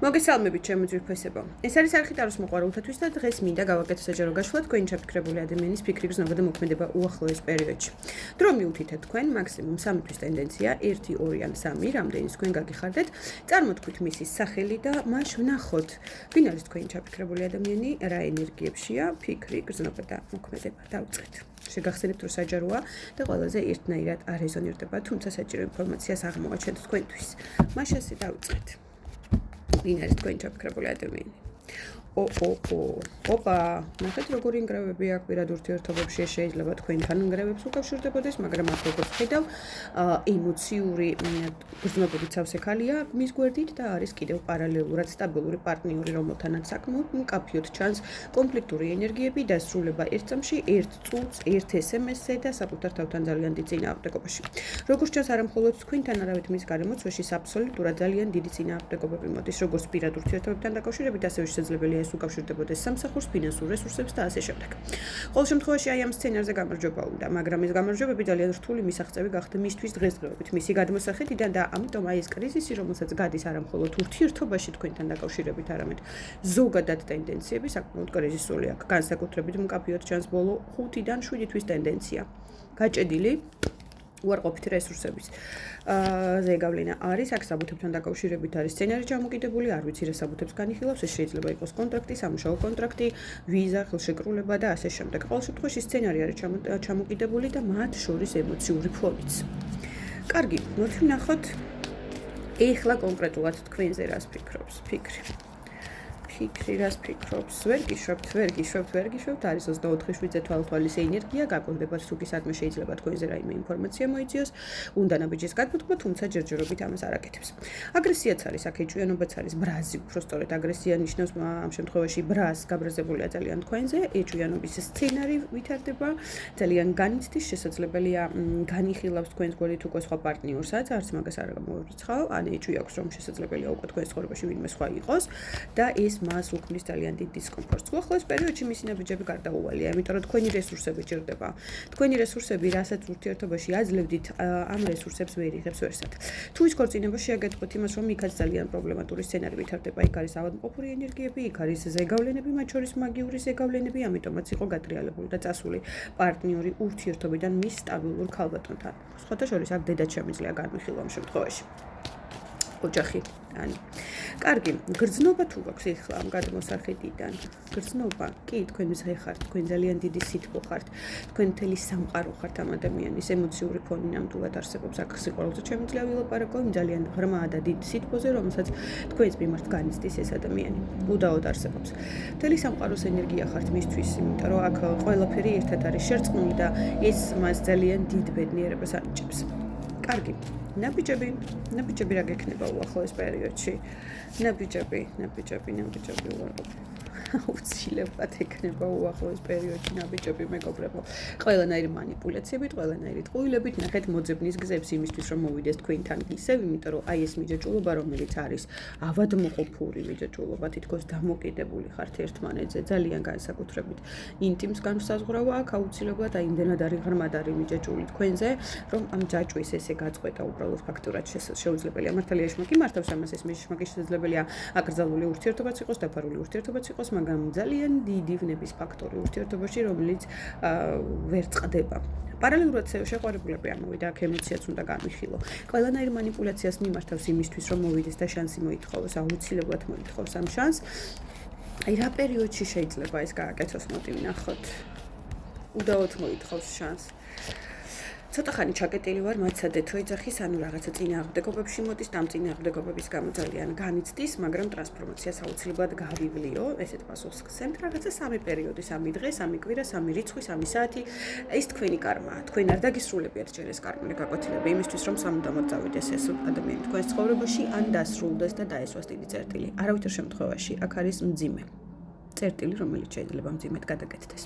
მოგესალმებით ჩემო ძვირფესებო. ეს არის არქიტაროს მოყვარულთათვის და დღეს მინდა გავაკეთო საჯარო გაშლა თქვენი ჩაფიქრებული ადამიანის ფიქრი გრძნობა და მოქმედება უახლოეს პერიოდში. დრო მიუთითეთ თქვენ მაქსიმუმ 3 თვის ტენდენცია 1, 2 ან 3, რამდენის თქვენ გაგიხარდეთ, წარმოთქვით მისის სახელი და მას ვნახოთ, ვინ არის თქვენი ჩაფიქრებული ადამიანი, რა ენერგიებშია, ფიქრი, გრძნობა და მოქმედება. დავწყეთ. შეგახსენებთ რომ საჯაროა და ყველაზე ერთნაირად არ რეზონირდება, თუმცა საჭირო ინფორმაციას აღმოვაჩენთ თქვენთვის. მაშ ასე დავწყეთ. ვინ არის თქვენი ჩაფიქრებული ადამიანი? ოპა, ნახეთ როგორი ინგრევები აქვს პირად ურთიერთობებში, შეიძლება თქვენთან ინგრევებს უკავშირდებოდეს, მაგრამ აქ როგორც ხედავ, ემოციური გრძნობებით სავსე ქალია მის გვერდით და არის კიდევ პარალელურად სტაბილური პარტნიორი, რომელთანაც საქმე მკაფიოდ ჩანს კონფლიქტური ენერგიები და სრულება ერთ წამში, ერთ წუთს, ერთ SMS-ზე და საკუთარ თავთან ძალიან დიდ წინააღმდეგობაში. როგორც ჩანს, არა მხოლოდ თქვენთან, არავით მის გარემოცვაში აბსოლუტურად ძალიან დიდი წინააღმდეგობები მოდის, როგორც პირად ურთიერთობებთან დაკავშირებით, ასევე შესაძლებელია ეს უკავშირდებოდეს სამსახურს, ფინანსურ რესურსებს და ასე შემდეგ. ყოველ შემთხვევაში აი ამ სცენარზე გამარჯვება უნდა, მაგრამ ეს გამარჯვებები ძალიან რთული მისაღწევი გახდა მისთვის დღესდღეობით, მისი გადმოსახედიდან და ამიტომ აი ეს კრიზისი, რომელსაც გადის არა მხოლოდ ურთიერთობაში თქვენთან დაკავშირებით, არამედ ზოგადად ტენდენციები საკმაოდ კრიზისული აქვს. განსაკუთრებით მკაფიოდ ჩანს ბოლო 5-დან 7 თვის ტენდენცია. გაჭედილი უარყოფითი რესურსების ზეგავლენა არის, აქ საბუთებთან დაკავშირებით არის სცენარი ჩამოკიდებული, არ ვიცი რა საბუთებს განიხილავს, ეს შეიძლება იყოს კონტრაქტი, სამუშაო კონტრაქტი, ვიზა, ხელშეკრულება და ასე შემდეგ. ყოველ შემთხვევაში სცენარი არის ჩამოკიდებული და მათ შორის ემოციური ფონიც. კარგი, მოდი ვნახოთ ეხლა კონკრეტულად თქვენზე რას ფიქრობს, ფიქრი, რას ფიქრობს, ვერ გიშვებთ, არის 24/7 თვალთვალის ენერგია, გაკვირდება სუკისადმე შეიძლება თქვენზე რაიმე ინფორმაცია მოიძიოს, უნდა ნაბიჯის გადმოთქმა, თუმცა ჯერჯერობით ამას არ აკეთებს. აგრესიაც არის, აქ ეჭვიანობაც არის, ბრაზი, უფრო სწორედ აგრესია ნიშნავს ამ შემთხვევაში ბრაზს გაბრაზებულია ძალიან თქვენზე, ეჭვიანობის სცენარი ვითარდება, ძალიან განიცდის, შესაძლებელია განიხილავს თქვენს გვერდით უკვე სხვა პარტნიორსაც, არც მაგას არ გამოვიწყავ, ან ეჭვი აქვს რომ შესაძლებელია უკვე თქვენს ცხოვრებაში ვინმე სხვა იყოს და ეს მას უქმნის ძალიან დიდ დისკომფორტს. უახლოეს პერიოდში მისი ნაბიჯები გარდაუვალია, იმიტომ რომ თქვენი რესურსები ჭირდება. თქვენი რესურსები, რასაც ურთიერთობაში აძლევდით, ამ რესურსებს ვერ იღებს ვერსად. თუ ის ქორწინება შეაგეთქვით იმას, რომ იქაც ძალიან პრობლემატური სცენარი ვითარდება, იქ არის ავადმყოფური ენერგიები, იქ არის ზეგავლენები, მათ შორის მაგიური ზეგავლენები, ამიტომაც იყო გატრიალებული და წასული პარტნიორი ურთიერთობიდან მის სტაბილურ ქალბატონთან. სხვათა შორის აქ დედაც შემიძლია განვიხილო ამ შემთხვევაში. ოჯახი, ანუ კარგი, გრძნობა თუ გაქვს ეხლა ამ გადმოსახედიდან. გრძნობა, კი, თქვენ მზღე ხართ, თქვენ ძალიან დიდი სითბო ხართ, თქვენ მთელი სამყარო ხართ ამ ადამიანის ემოციური ფონი ნამდვილად არსებობს. აქ სიყვარულზე შემიძლია ვილაპარაკო, ძალიან ღრმა და დიდ სითბოზე, რომელსაც თქვენს მიმართ განიცდის ეს ადამიანი. უდაოდ არსებობს. მთელი სამყაროს ენერგია ხართ მისთვის, იმიტომ რომ აქ ყველაფერი ერთად არის შერწყმული და ეს მას ძალიან დიდ ბედნიერებას ანიჭებს. კარგი. ნაბიჯები რა გექნება უახლოეს პერიოდში? ნაბიჯები აუცილებლად ექნება უახლოეს პერიოდში ნაბიჯები, მეგობრებო. ყველანაირი манипуляციებით, ყველანაირი ტყუილებით, ნახეთ მოძებნის გზებს იმისთვის, რომ მოვიდეს თქვენთან ისევ, იმიტომ რომ აი ეს მიჯაჭვულობა, რომელიც არის ავადმყოფური მიჯაჭვულობა, თითქოს დამოკიდებული ხართ ერთმანეთზე, ძალიან განსაკუთრებით ინტიმს განსაზღვრავა, აქ აუცილებლად აი იმდენად არის ღრმად არის მიჯაჭვული თქვენზე, რომ ამ ჯაჭვის ესე გაწყვეტა უბრალოდ ფაქტურად შეუძლებელია. მართალია შმაკი მართავს ამას, ეს შმაკი შესაძლებელია აკრძალული ურთიერთობაც იყოს, დაფარული ურთიერთობაც იყოს, მაგრამ ძალიან დიდი ვნების ფაქტორი ურთიერთობაში, რომელიც ვერ წყდება. პარალელურად შეყვარებულები ამოვიდა, აქ ემოციაც უნდა განვიხილო. ყველანაირ манипуляციას მიმართავს იმისთვის, რომ მოვიდეს და შანსი მოითხოვოს, აუცილებლად მოითხოვს ამ შანსს. აი რა პერიოდში შეიძლება ეს გააკეთოს, მოდი ვნახოთ. უდაოდ მოითხოვს შანსს. ცოტა ხანი ჩაკეტილი ვარ, მაცადეთო ეძახის, ანუ რაღაცა წინააღმდეგობებში მოდის, და ამ წინააღმდეგობების გამო ძალიან განიცდის, მაგრამ ტრანსფორმაციას აუცილებლად გავივლიო, ესეთ პასუხს გცემთ, რაღაცა 3 პერიოდი, 3 დღე, 3 კვირა, 3 რიცხვი, 3 საათი, ეს თქვენი კარმაა. თქვენ არ დაგისრულებიათ ჯერ ეს კარმული გაკვეთილება, იმისთვის რომ სამუდამოდ წავიდეს ეს ადამიანი თქვენს ცხოვრებაში, ან დასრულდეს და დაესვას დიდი წერტილი. არავითარ შემთხვევაში აქ არის მძიმე წერტილი, რომელიც შეიძლება მძიმედ გადაკეთდეს.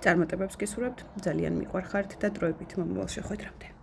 წარმატებებს გისურვებთ, ძალიან მიყვარხართ და დროებით მომავალ შეხვედრამდე.